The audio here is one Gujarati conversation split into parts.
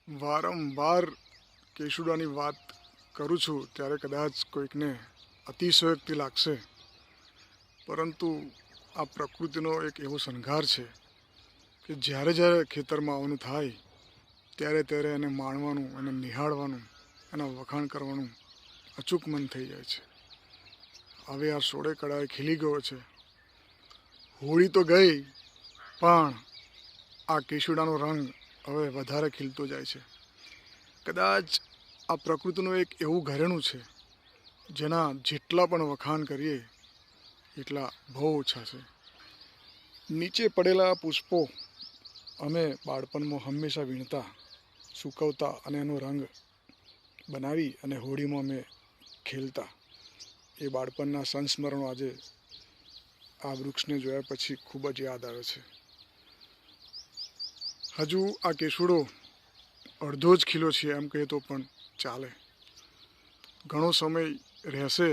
વારંવાર કેસુડાની વાત કરું છું ત્યારે કદાચ કોઈકને અતિશયોક્તિ લાગશે, પરંતુ આ પ્રકૃતિનો એક એવો શણગાર છે કે જ્યારે જ્યારે ખેતરમાં આવવાનું થાય ત્યારે ત્યારે એને માણવાનું, એને નિહાળવાનું, એના વખાણ કરવાનું અચૂક મન થઈ જાય છે. હવે આ સોળે કળાએ ખીલી ગયો છે. હોળી તો ગઈ, પણ આ કેસુડાનો રંગ હવે વધારે ખીલતો જાય છે. કદાચ આ પ્રકૃતિનું એક એવું ઘરેણું છે જેના જેટલા પણ વખાણ કરીએ એટલા બહુ ઓછા છે. નીચે પડેલા પુષ્પો અમે બાળપણમાં હંમેશા વીણતા, સૂકવતા અને એનો રંગ બનાવી અને હોળીમાં અમે ખેલતા. એ બાળપણના સંસ્મરણો આજે આ વૃક્ષને જોયા પછી ખૂબ જ યાદ આવે છે. હજુ આ કેસુડો અડધો જ ખીલો છે એમ કહે તો પણ ચાલે. ઘણો સમય રહેશે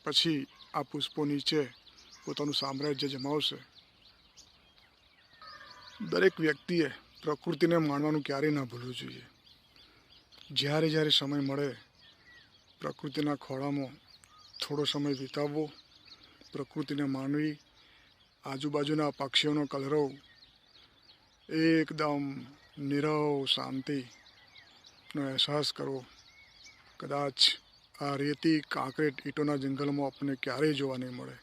પછી આ પુષ્પો નીચે પોતાનું સામ્રાજ્ય જમાવશે. દરેક વ્યક્તિએ પ્રકૃતિને માણવાનું ક્યારેય ના ભૂલવું જોઈએ. જ્યારે જ્યારે સમય મળે પ્રકૃતિના ખોળામાં થોડો સમય વિતાવવો, પ્રકૃતિને માનવી, આજુબાજુના પક્ષીઓનો કલરવ, એકદમ નીરવ શાંતિનો અહેસાસ કરવો. કદાચ આ રેતી કાંકરેટ ઈંટોના જંગલમાં આપણને ક્યારેય જોવા નહીં મળે.